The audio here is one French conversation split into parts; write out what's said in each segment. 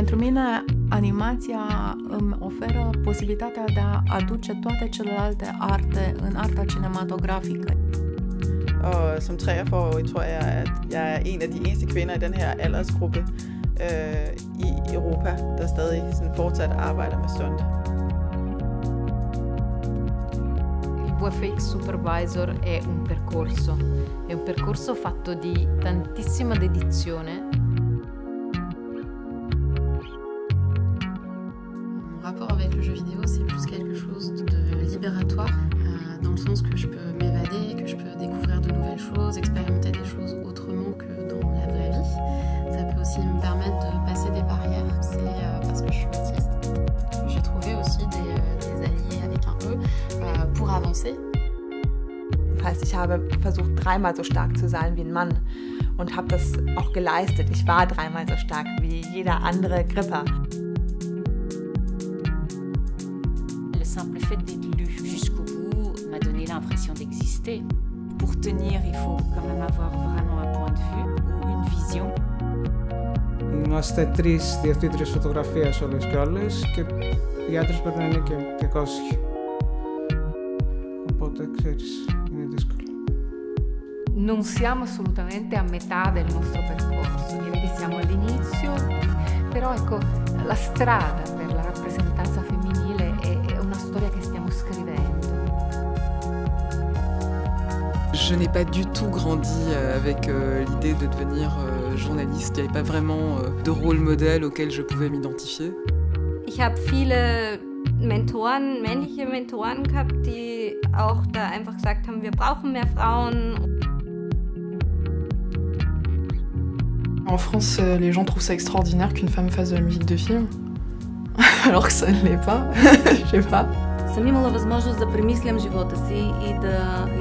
Pentru mine, animația îmi oferă posibilitatea de a aduce toate celelalte arte în arta cinematografică. Og som 43-årig tror jeg, at jeg er en af de eneste kvinder i den her aldersgruppe i Europa, der stadig sådan fortsat arbejder med stunt. Il VFX Supervisor è un percorso fatto di tantissima dedizione. Mon rapport avec le jeu vidéo, c'est plus quelque chose de libératoire, dans le sens que je peux m'évader, que je peux découvrir de nouvelles choses, expérimenter des choses autrement que dans la vraie vie. Ça peut aussi me permettre de passer des barrières, c'est parce que je suis autiste. J'ai trouvé aussi des alliés avec un E pour avancer. Das heißt, ich habe versucht, 3-mal so stark zu sein wie ein Mann und habe das auch geleistet. Ich war 3-mal so stark wie jeder andere Gripper. Le simple fait d'être lu jusqu'au bout m'a donné l'impression d'exister. Pour tenir, il faut quand même avoir vraiment un point de vue ou une vision. Είμαστε 3 διευθύντριες φωτογραφίας όλες και όλες και οι άντρες πρέπει να είναι και κόσχοι. Οπότε, ξέρεις, είναι δύσκολο. Non siamo assolutamente a metà del nostro percorso, direi che siamo all'inizio, però ecco, la strada per la rappresentanza femminile è una storia che stiamo scrivendo. Je n'ai pas du tout grandi avec l'idée de devenir journaliste. Il n'y avait pas vraiment de rôle modèle auquel je pouvais m'identifier. Ich habe viele Mentoren, männliche Mentoren gehabt, die auch da einfach gesagt haben, wir brauchen mehr Frauen. En France, les gens trouvent ça extraordinaire qu'une femme fasse de la musique de film, alors que ça ne l'est pas, je sais pas. Съм имала възможност да премислям живота си и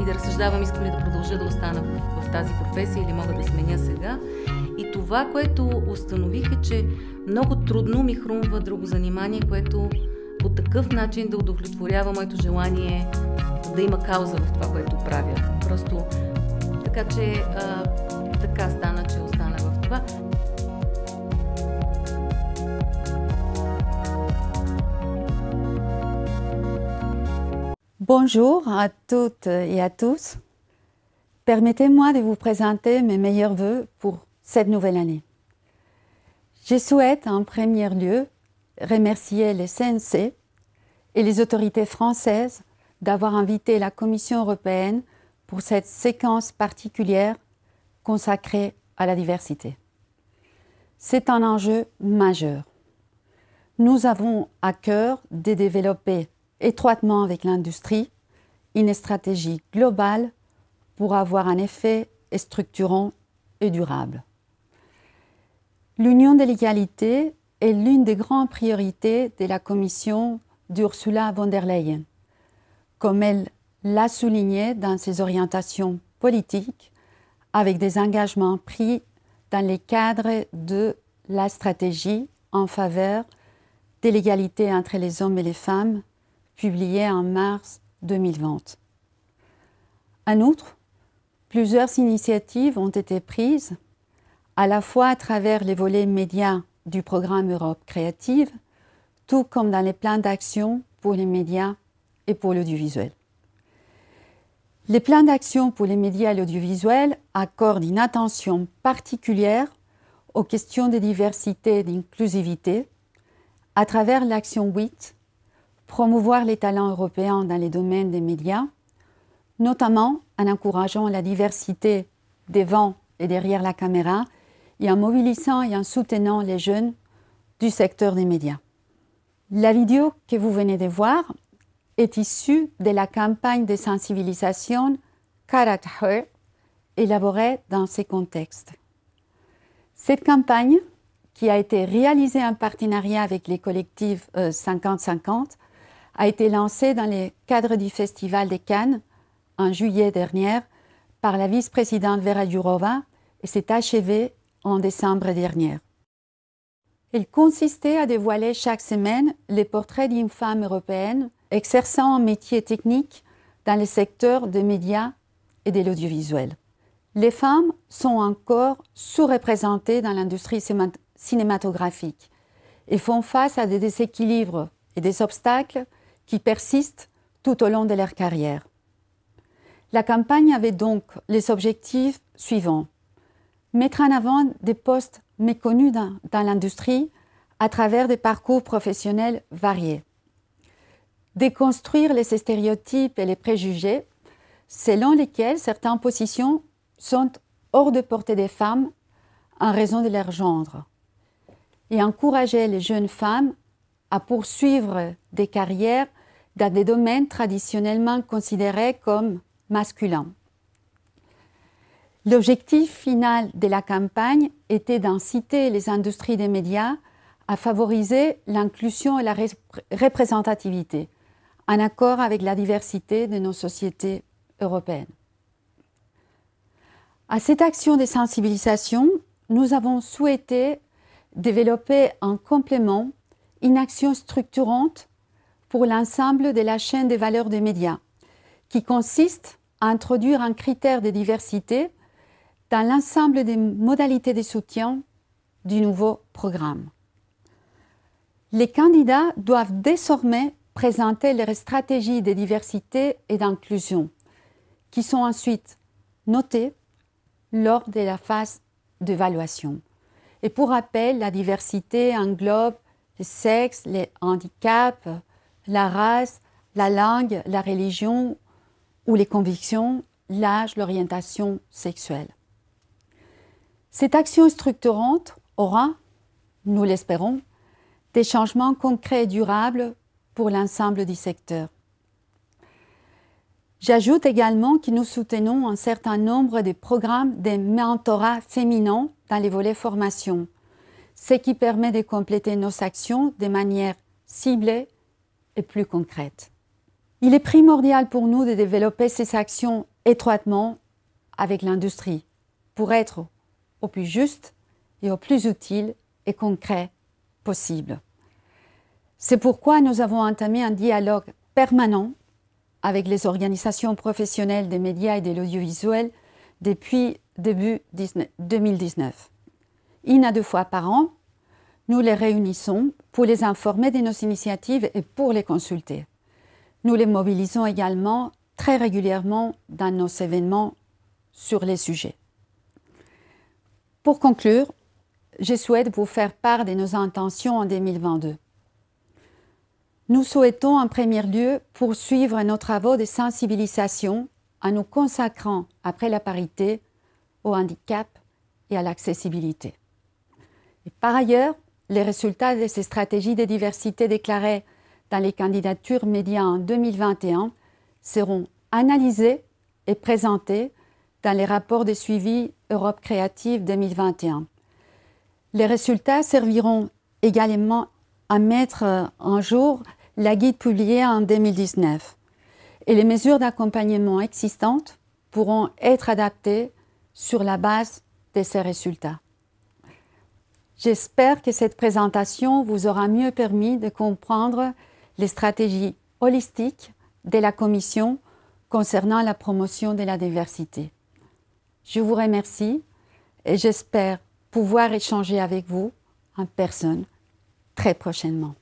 да разсъждавам, искам ли да продължа да остана в тази професия или мога да сменя сега. И това, което установих е, че много трудно ми хрумва друго занимание, което по такъв начин да удовлетворява моето желание да има кауза в това, което правя. Просто така, че така стана, че остана в това. Bonjour à toutes et à tous. Permettez-moi de vous présenter mes meilleurs vœux pour cette nouvelle année. Je souhaite en premier lieu remercier les CNC et les autorités françaises d'avoir invité la Commission européenne pour cette séquence particulière consacrée à la diversité. C'est un enjeu majeur. Nous avons à cœur de développer étroitement avec l'industrie une stratégie globale pour avoir un effet structurant et durable. L'Union de l'égalité est l'une des grandes priorités de la Commission d'Ursula von der Leyen, comme elle l'a souligné dans ses orientations politiques avec des engagements pris dans les cadres de la stratégie en faveur de l'égalité entre les hommes et les femmes publié en mars 2020. En outre, plusieurs initiatives ont été prises, à la fois à travers les volets médias du programme Europe Créative, tout comme dans les plans d'action pour les médias et pour l'audiovisuel. Les plans d'action pour les médias et l'audiovisuel accordent une attention particulière aux questions de diversité et d'inclusivité à travers l'action 8, promouvoir les talents européens dans les domaines des médias, notamment en encourageant la diversité devant et derrière la caméra et en mobilisant et en soutenant les jeunes du secteur des médias. La vidéo que vous venez de voir est issue de la campagne de sensibilisation Cut at Her, élaborée dans ces contextes. Cette campagne, qui a été réalisée en partenariat avec les collectifs 50-50, a été lancée dans le cadre du Festival de Cannes en juillet dernier par la vice-présidente Vera Jourova et s'est achevée en décembre dernier. Elle consistait à dévoiler chaque semaine les portraits d'une femme européenne exerçant un métier technique dans le secteur des médias et de l'audiovisuel. Les femmes sont encore sous-représentées dans l'industrie cinématographique et font face à des déséquilibres et des obstacles qui persistent tout au long de leur carrière. La campagne avait donc les objectifs suivants. Mettre en avant des postes méconnus dans l'industrie à travers des parcours professionnels variés. Déconstruire les stéréotypes et les préjugés selon lesquels certaines positions sont hors de portée des femmes en raison de leur genre. Et encourager les jeunes femmes à poursuivre des carrières dans des domaines traditionnellement considérés comme masculins. L'objectif final de la campagne était d'inciter les industries des médias à favoriser l'inclusion et la représentativité, en accord avec la diversité de nos sociétés européennes. À cette action de sensibilisation, nous avons souhaité développer en complément une action structurante pour l'ensemble de la chaîne des valeurs des médias, qui consiste à introduire un critère de diversité dans l'ensemble des modalités de soutien du nouveau programme. Les candidats doivent désormais présenter leurs stratégies de diversité et d'inclusion, qui sont ensuite notées lors de la phase d'évaluation. Et pour rappel, la diversité englobe le sexe, les handicaps, la race, la langue, la religion ou les convictions, l'âge, l'orientation sexuelle. Cette action structurante aura, nous l'espérons, des changements concrets et durables pour l'ensemble du secteur. J'ajoute également que nous soutenons un certain nombre de programmes de mentorat féminin dans les volets formation, ce qui permet de compléter nos actions de manière ciblée et plus concrète. Il est primordial pour nous de développer ces actions étroitement avec l'industrie pour être au plus juste et au plus utile et concret possible. C'est pourquoi nous avons entamé un dialogue permanent avec les organisations professionnelles des médias et de l'audiovisuel depuis début 2019. 1 à 2 fois par an, nous les réunissons pour les informer de nos initiatives et pour les consulter. Nous les mobilisons également très régulièrement dans nos événements sur les sujets. Pour conclure, je souhaite vous faire part de nos intentions en 2022. Nous souhaitons en premier lieu poursuivre nos travaux de sensibilisation en nous consacrant, après la parité, au handicap et à l'accessibilité. Et par ailleurs, les résultats de ces stratégies de diversité déclarées dans les candidatures médias en 2021 seront analysés et présentés dans les rapports de suivi Europe Créative 2021. Les résultats serviront également à mettre en jour la guide publiée en 2019 et les mesures d'accompagnement existantes pourront être adaptées sur la base de ces résultats. J'espère que cette présentation vous aura mieux permis de comprendre les stratégies holistiques de la Commission concernant la promotion de la diversité. Je vous remercie et j'espère pouvoir échanger avec vous en personne très prochainement.